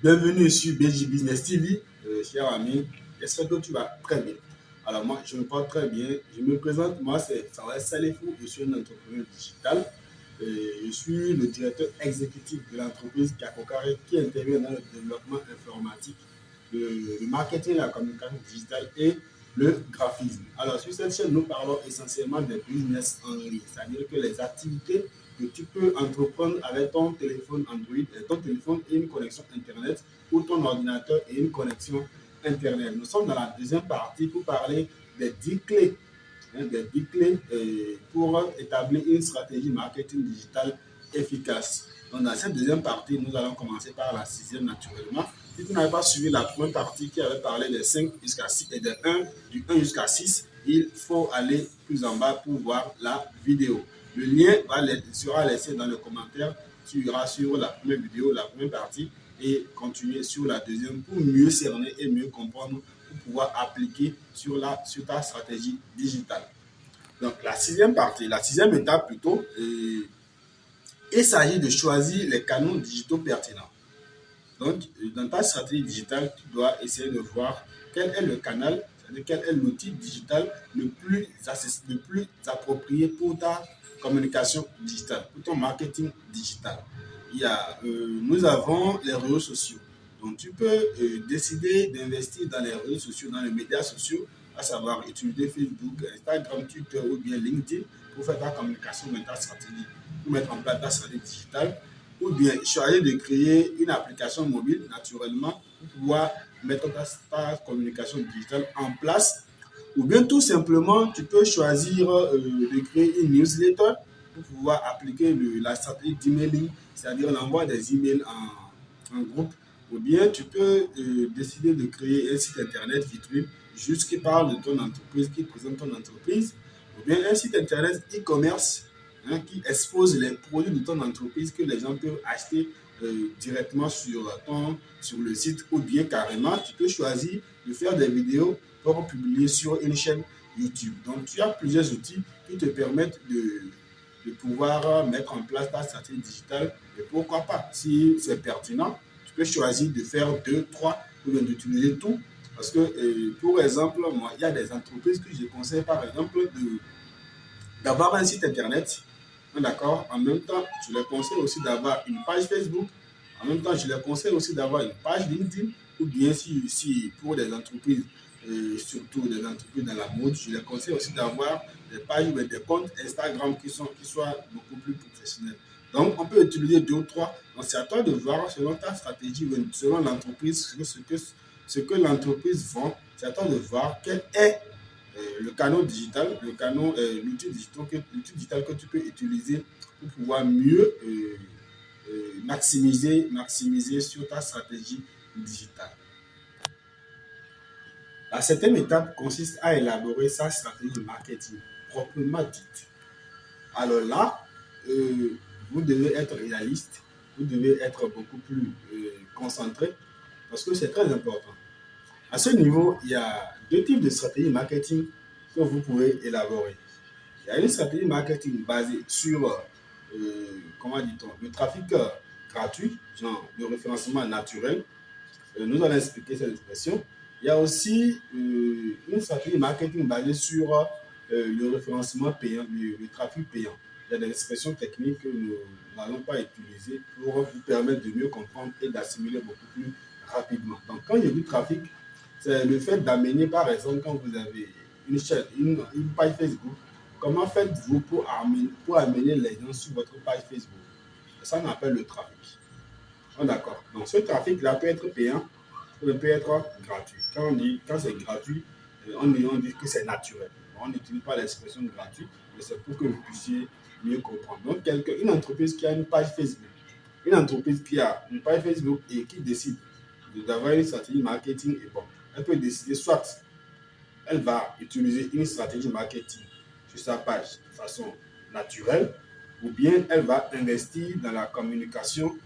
Bienvenue sur BJ Business TV, cher ami. J'espère que tu vas très bien. Alors moi, je me porte très bien. Je me présente, moi c'est Fares Salifou, je suis un entrepreneur digital. Je suis le directeur exécutif de l'entreprise Kakokare qui intervient dans le développement informatique, le marketing, la communication digitale et le graphisme. Alors sur cette chaîne, nous parlons essentiellement des business en ligne, c'est-à-dire que les activités que tu peux entreprendre avec ton téléphone Android, ton téléphone et une connexion Internet ou ton ordinateur et une connexion Internet. Nous sommes dans la deuxième partie pour parler des 10 clés, des 10 clés pour établir une stratégie marketing digital efficace. Donc, dans cette deuxième partie, nous allons commencer par la sixième naturellement. Si tu n'avais pas suivi la première partie qui avait parlé des 5 jusqu'à 6 et du 1 jusqu'à 6, il faut aller plus en bas pour voir la vidéo. Le lien sera laissé dans le commentaire. Tu iras sur la première vidéo, la première partie, et continuer sur la deuxième pour mieux cerner et mieux comprendre, pour pouvoir appliquer sur ta stratégie digitale. Donc, la sixième partie, la sixième étape plutôt, il s'agit de choisir les canaux digitaux pertinents. Donc, dans ta stratégie digitale, tu dois essayer de voir quel est le canal, c'est-à-dire quel est l'outil digital le plus approprié pour ta communication digitale, pour ton marketing digital. Nous avons les réseaux sociaux. Donc, tu peux décider d'investir dans les réseaux sociaux, dans les médias sociaux, à savoir utiliser Facebook, Instagram, Twitter ou bien LinkedIn pour faire ta communication de ta stratégie, pour mettre en place ta stratégie digitale, ou bien choisir de créer une application mobile naturellement pour pouvoir mettre ta communication digitale en place, ou bien tout simplement tu peux choisir de créer une newsletter pour pouvoir appliquer la stratégie d'emailing, c'est-à-dire l'envoi des emails en groupe, ou bien tu peux décider de créer un site internet vitrine juste qui parle de ton entreprise, qui présente ton entreprise, ou bien un site internet e-commerce qui expose les produits de ton entreprise que les gens peuvent acheter directement sur le site, ou bien carrément tu peux choisir de faire des vidéos pour publier sur une chaîne YouTube. Donc tu as plusieurs outils qui te permettent de pouvoir mettre en place ta stratégie digitale, et pourquoi pas, si c'est pertinent, tu peux choisir de faire deux, trois, ou bien d'utiliser tout. Parce que, pour exemple, moi, il y a des entreprises que je conseille, par exemple, d'avoir un site internet. D'accord. En même temps, je les conseille aussi d'avoir une page Facebook. En même temps, je les conseille aussi d'avoir une page LinkedIn. Ou bien si pour des entreprises, surtout des entreprises dans la mode, je les conseille aussi d'avoir des pages ou des comptes Instagram qui soient beaucoup plus professionnels. Donc, on peut utiliser deux ou trois. Donc, c'est à toi de voir selon ta stratégie, selon l'entreprise, ce que l'entreprise vend. C'est à toi de voir quel est le canal digital, l'outil digital que tu peux utiliser pour pouvoir mieux maximiser sur ta stratégie digitale. La septième étape consiste à élaborer sa stratégie de marketing proprement dite. Alors là, vous devez être réaliste, vous devez être beaucoup plus concentré parce que c'est très important. À ce niveau, il y a deux types de stratégies marketing que vous pouvez élaborer. Il y a une stratégie marketing basée sur, comment dit-on, le trafic gratuit, genre le référencement naturel. Nous allons expliquer cette expression. Il y a aussi une stratégie marketing basée sur le référencement payant, le trafic payant. Il y a des expressions techniques que nous n'allons pas utiliser pour vous permettre de mieux comprendre et d'assimiler beaucoup plus rapidement. Donc, quand il y a du trafic, c'est le fait d'amener, par exemple, quand vous avez une chaîne, une page Facebook, comment faites-vous pour amener les gens sur votre page Facebook? Ça, on appelle le trafic. D'accord. Donc, ce trafic-là peut être payant, ou peut être gratuit. Quand c'est gratuit, on dit que c'est naturel. On n'utilise pas l'expression gratuit, mais c'est pour que vous puissiez mieux comprendre. Donc, une entreprise qui a une page Facebook, et qui décide d'avoir une stratégie marketing, et bon, elle peut décider soit elle va utiliser une stratégie marketing sur sa page de façon naturelle, ou bien elle va investir dans la communication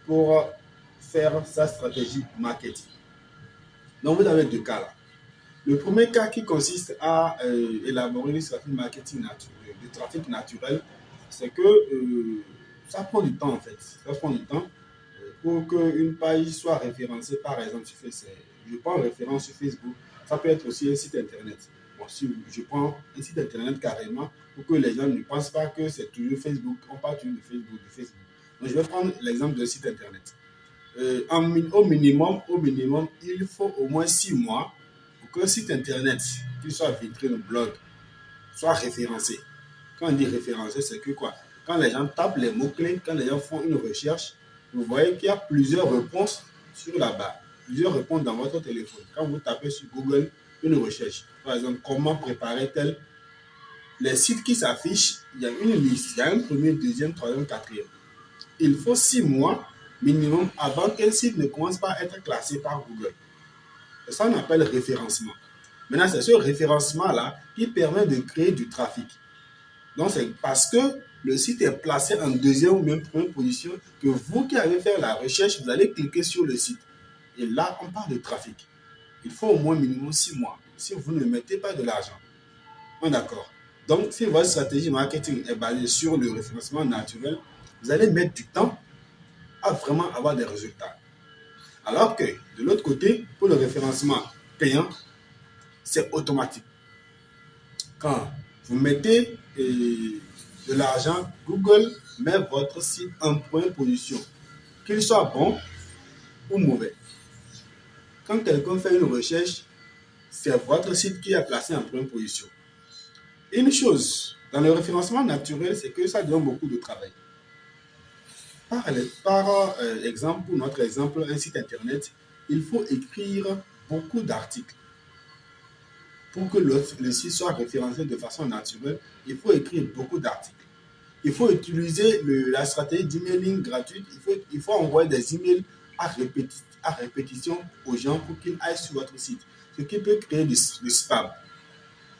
pour faire sa stratégie marketing. Donc, vous avez deux cas là. Le premier cas qui consiste à élaborer une stratégie marketing de trafic naturel, c'est que ça prend du temps en fait. Ça prend du temps pour qu'une page soit référencée, par exemple, sur Facebook. Je prends référence sur Facebook, ça peut être aussi un site internet. Bon, si je prends un site internet carrément, pour que les gens ne pensent pas que c'est toujours Facebook, on parle toujours de Facebook. Donc, je vais prendre l'exemple d'un site internet. Au minimum, il faut au moins 6 mois pour qu'un site internet, qu'il soit vitrine, blog, soit référencé. Quand on dit référencé, c'est que quoi? Quand les gens tapent les mots-clés, quand les gens font une recherche, vous voyez qu'il y a plusieurs réponses sur la barre, plusieurs réponses dans votre téléphone. Quand vous tapez sur Google une recherche, par exemple, comment préparer tel, les sites qui s'affichent, il y a une liste, il y a un premier, deuxième, troisième, quatrième. Il faut 6 mois minimum avant qu'un site ne commence pas à être classé par Google. C'est ça qu'on appelle référencement. Maintenant, c'est ce référencement-là qui permet de créer du trafic. Donc, c'est parce que le site est placé en deuxième ou même première position que vous qui avez fait la recherche, vous allez cliquer sur le site. Et là, on parle de trafic. Il faut au moins minimum 6 mois si vous ne mettez pas de l'argent. On est d'accord. Donc, si votre stratégie marketing est basée sur le référencement naturel, vous allez mettre du temps à vraiment avoir des résultats. Alors que de l'autre côté, pour le référencement payant, c'est automatique. Quand vous mettez de l'argent, Google met votre site en première position, qu'il soit bon ou mauvais. Quand quelqu'un fait une recherche, c'est votre site qui est placé en première position. Une chose dans le référencement naturel, c'est que ça demande beaucoup de travail. Par exemple, pour notre exemple, un site internet, il faut écrire beaucoup d'articles. Pour que le site soit référencé de façon naturelle, il faut écrire beaucoup d'articles. Il faut utiliser la stratégie d'emailing gratuite. Il faut envoyer des emails à répétition aux gens pour qu'ils aillent sur votre site. Ce qui peut créer du spam.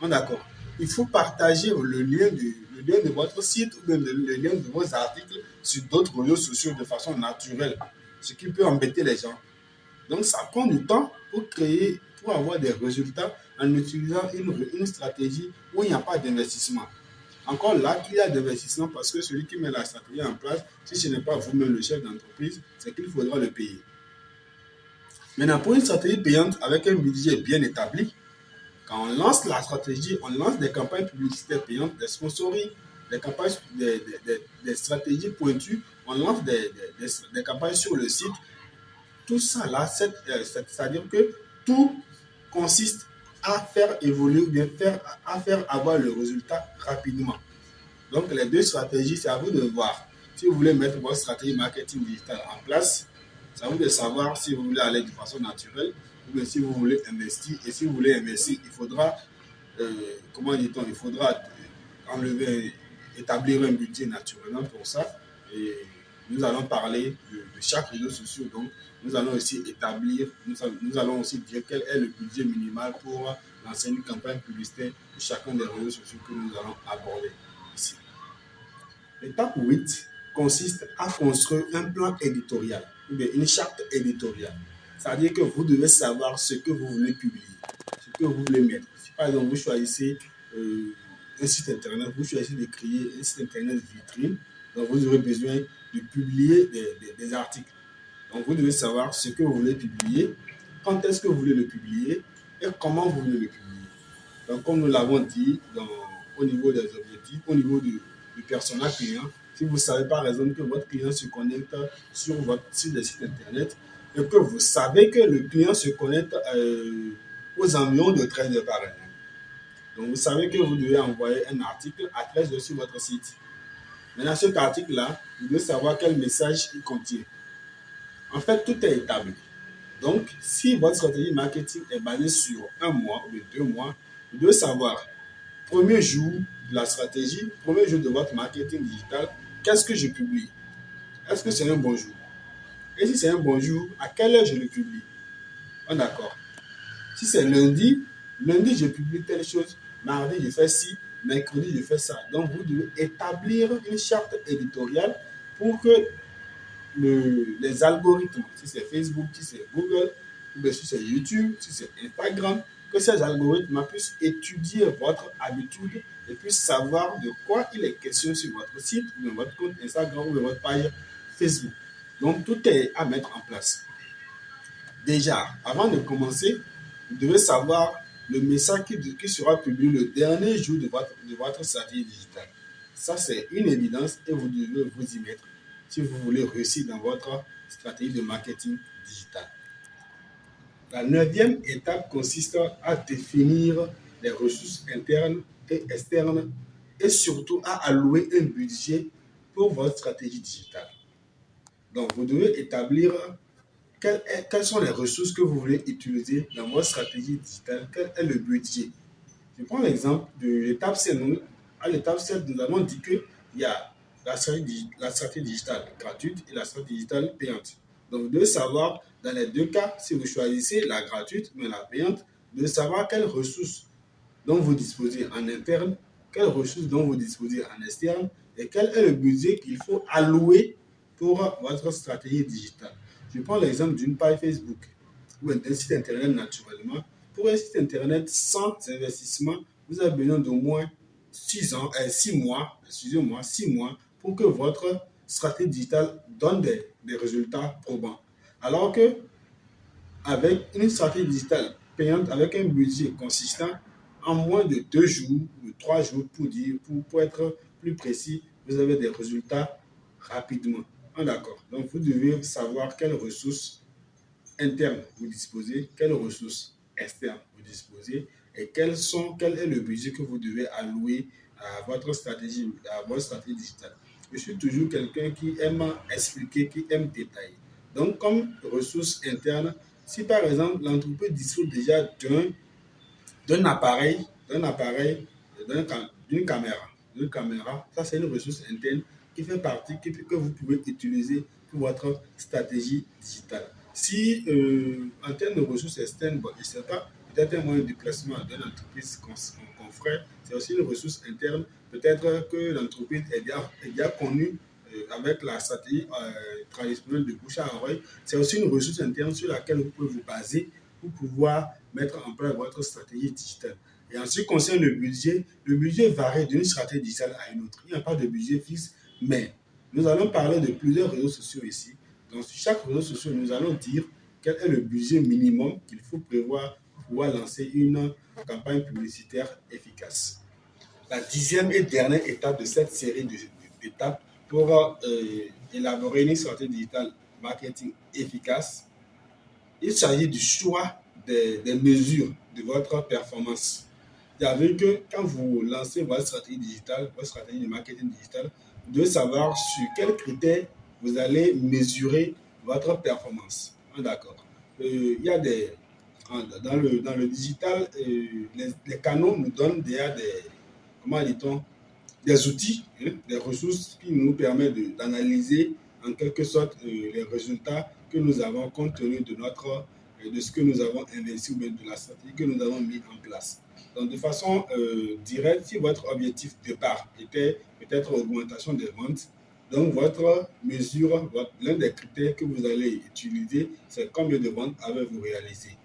On est d'accord. Il faut partager le lien de votre site ou même le lien de vos articles sur d'autres réseaux sociaux de façon naturelle. Ce qui peut embêter les gens. Donc, ça prend du temps pour avoir des résultats en utilisant une stratégie où il n'y a pas d'investissement. Encore là, il y a d'investissement parce que celui qui met la stratégie en place, si ce n'est pas vous-même le chef d'entreprise, c'est qu'il faudra le payer. Maintenant, pour une stratégie payante avec un budget bien établi, quand on lance la stratégie, on lance des campagnes publicitaires payantes, des sponsoring, des campagnes, des stratégies pointues, on lance des campagnes sur le site. Tout ça là, c'est-à-dire que tout consiste à faire évoluer ou bien à faire avoir le résultat rapidement. Donc, les deux stratégies, c'est à vous de voir. Si vous voulez mettre votre stratégie marketing digital en place, c'est à vous de savoir si vous voulez aller de façon naturelle ou bien si vous voulez investir. Et si vous voulez investir, il faudra, comment dit-on, il faudra établir un budget naturellement pour ça. Et nous allons parler de chaque réseau social. Donc, nous allons aussi nous allons aussi dire quel est le budget minimal pour lancer une campagne publicitaire de chacun des réseaux sociaux que nous allons aborder ici. L'étape 8 consiste à construire un plan éditorial, ou bien une charte éditoriale. C'est-à-dire que vous devez savoir ce que vous voulez publier, ce que vous voulez mettre. Si par exemple vous choisissez un site internet, vous choisissez de créer un site internet vitrine, donc vous aurez besoin de publier des articles. Donc vous devez savoir ce que vous voulez publier, quand est-ce que vous voulez le publier et comment vous voulez le publier. Donc comme nous l'avons dit au niveau des objectifs, au niveau du persona client, si vous savez par exemple que votre client se connecte sur votre site internet et que vous savez que le client se connecte aux environs de 13 heures par exemple. Donc vous savez que vous devez envoyer un article à 13 heures sur votre site. Maintenant cet article-là, vous devez savoir quel message il contient. En fait, tout est établi. Donc, si votre stratégie marketing est basée sur 1 mois ou 2 mois, vous devez savoir, premier jour de la stratégie, premier jour de votre marketing digital, qu'est-ce que je publie? Est-ce que c'est un bon jour? Et si c'est un bon jour, à quelle heure je le publie? On est d'accord. Si c'est lundi, je publie telle chose, mardi je fais ci, mercredi je fais ça. Donc, vous devez établir une charte éditoriale pour que les algorithmes, si c'est Facebook, si c'est Google, ou bien si c'est YouTube, si c'est Instagram, que ces algorithmes puissent étudier votre habitude et puissent savoir de quoi il est question sur votre site, ou bien votre compte Instagram, ou bien votre page Facebook. Donc, tout est à mettre en place. Déjà, avant de commencer, vous devez savoir le message qui sera publié le dernier jour de votre stratégie digitale. Ça, c'est une évidence et vous devez vous y mettre si vous voulez réussir dans votre stratégie de marketing digital. La 9e étape consiste à définir les ressources internes et externes et surtout à allouer un budget pour votre stratégie digitale. Donc, vous devez établir quelles sont les ressources que vous voulez utiliser dans votre stratégie digitale, quel est le budget. Je prends l'exemple de l'étape 7. À l'étape 7, nous avons dit qu'il y a la stratégie digitale gratuite et la stratégie digitale payante. Donc, vous devez savoir, dans les deux cas, si vous choisissez la gratuite, mais la payante, de savoir quelles ressources dont vous disposez en interne, quelles ressources dont vous disposez en externe et quel est le budget qu'il faut allouer pour votre stratégie digitale. Je prends l'exemple d'une page Facebook ou d'un site internet naturellement. Pour un site internet sans investissement, vous avez besoin d'au moins 6 mois pour que votre stratégie digitale donne des résultats probants. Alors que avec une stratégie digitale payante, avec un budget consistant, en moins de 2 jours ou 3 jours, pour être plus précis, vous avez des résultats rapidement. D'accord. Donc, vous devez savoir quelles ressources internes vous disposez, quelles ressources externes vous disposez et quel est le budget que vous devez allouer à votre stratégie digitale. Je suis toujours quelqu'un qui aime expliquer, qui aime détailler. Donc, comme ressources internes, si par exemple l'entreprise dispose déjà d'un appareil, d'une caméra, ça c'est une ressource interne qui fait partie, que vous pouvez utiliser pour votre stratégie digitale. Si en termes de ressources externes, bon, je ne sais pas, peut-être un moyen de déplacement d'une entreprise confrère, c'est aussi une ressource interne. Peut-être que l'entreprise est déjà connue avec la stratégie traditionnelle de bouche à oreille. C'est aussi une ressource interne sur laquelle vous pouvez vous baser pour pouvoir mettre en place votre stratégie digitale. Et en ce qui concerne le budget varie d'une stratégie digitale à une autre. Il n'y a pas de budget fixe, mais nous allons parler de plusieurs réseaux sociaux ici. Donc, sur chaque réseau social, nous allons dire quel est le budget minimum qu'il faut prévoir pour pouvoir lancer une campagne publicitaire efficace. La 10e et dernière étape de cette série d'étapes pour élaborer une stratégie digitale marketing efficace, il s'agit du choix des mesures de votre performance. C'est-à-dire que quand vous lancez votre stratégie digitale, votre stratégie de marketing digital, vous devez savoir sur quels critères vous allez mesurer votre performance. D'accord. Il y a dans le digital, les canaux nous donnent déjà des outils, des ressources qui nous permettent d'analyser en quelque sorte les résultats que nous avons compte tenu de ce que nous avons investi ou bien de la stratégie que nous avons mis en place. Donc, de façon directe, si votre objectif de départ était peut-être l'augmentation des ventes, donc votre mesure, l'un des critères que vous allez utiliser, c'est combien de ventes avez-vous réalisé.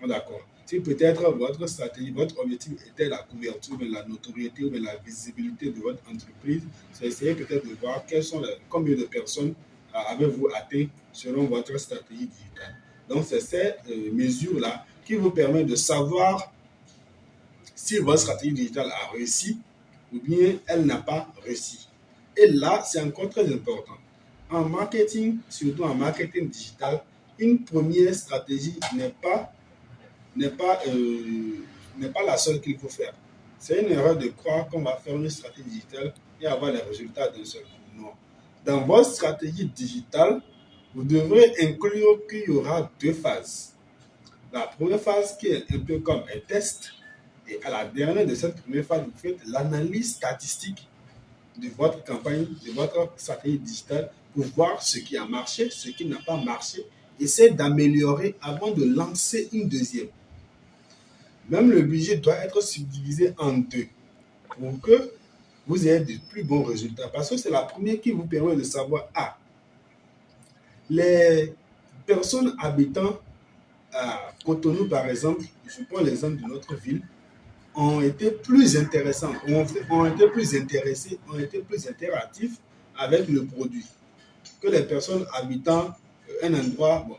D'accord. Si peut-être votre stratégie, votre objectif était la couverture, mais la notoriété ou la visibilité de votre entreprise, c'est essayer peut-être de voir combien de personnes avez-vous atteint selon votre stratégie digitale. Donc, c'est ces mesures-là qui vous permettent de savoir si votre stratégie digitale a réussi ou bien elle n'a pas réussi. Et là, c'est encore très important. En marketing, surtout en marketing digital, une première stratégie n'est pas la seule qu'il faut faire. C'est une erreur de croire qu'on va faire une stratégie digitale et avoir les résultats d'un seul coup. Non. Dans votre stratégie digitale, vous devrez inclure qu'il y aura 2 phases. La première phase qui est un peu comme un test, et à la dernière de cette première phase, vous faites l'analyse statistique de votre campagne, de votre stratégie digitale pour voir ce qui a marché, ce qui n'a pas marché, essayez d'améliorer avant de lancer une deuxième. Même le budget doit être subdivisé en 2 pour que vous ayez de plus bons résultats. Parce que c'est la première qui vous permet de savoir, les personnes habitant à Cotonou, par exemple, je prends l'exemple de notre ville, ont été plus intéressants, ont été plus intéressés, ont été plus interactifs avec le produit. que les personnes habitant un endroit, bon,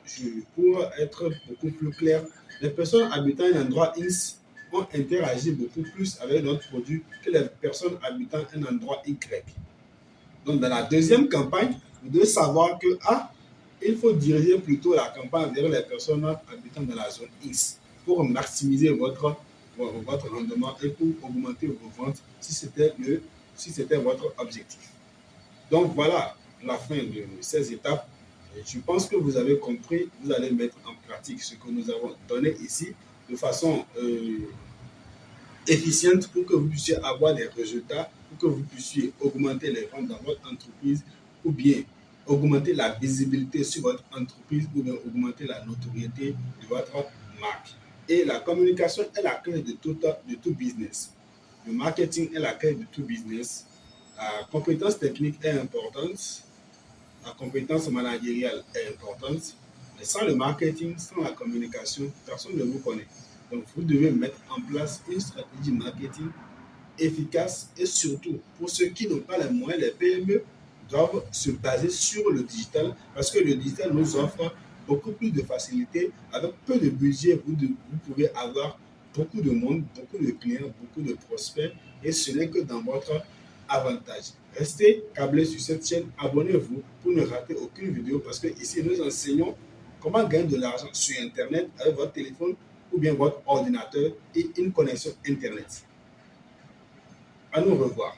pour être beaucoup plus clair, les personnes habitant un endroit X ont interagi beaucoup plus avec notre produit que les personnes habitant un endroit Y. Donc, dans la deuxième campagne, vous devez savoir que il faut diriger plutôt la campagne vers les personnes habitant dans la zone X pour maximiser votre rendement et pour augmenter vos ventes si c'était votre objectif. Donc, voilà la fin de ces étapes. Je pense que vous avez compris, vous allez mettre en pratique ce que nous avons donné ici de façon efficiente pour que vous puissiez avoir des résultats, pour que vous puissiez augmenter les ventes dans votre entreprise ou bien augmenter la visibilité sur votre entreprise ou bien augmenter la notoriété de votre marque. Et la communication est la clé de tout business. Le marketing est la clé de tout business. La compétence technique est importante. La compétence managériale est importante. Mais sans le marketing, sans la communication, personne ne vous connaît. Donc, vous devez mettre en place une stratégie marketing efficace et surtout, pour ceux qui n'ont pas les moyens, les PME doivent se baser sur le digital parce que le digital nous offre beaucoup plus de facilité. Avec peu de budget, vous pouvez avoir beaucoup de monde, beaucoup de clients, beaucoup de prospects et ce n'est que dans votre avantage. Restez câblés sur cette chaîne, abonnez-vous pour ne rater aucune vidéo parce que ici nous enseignons comment gagner de l'argent sur Internet avec votre téléphone ou bien votre ordinateur et une connexion Internet. À nous revoir.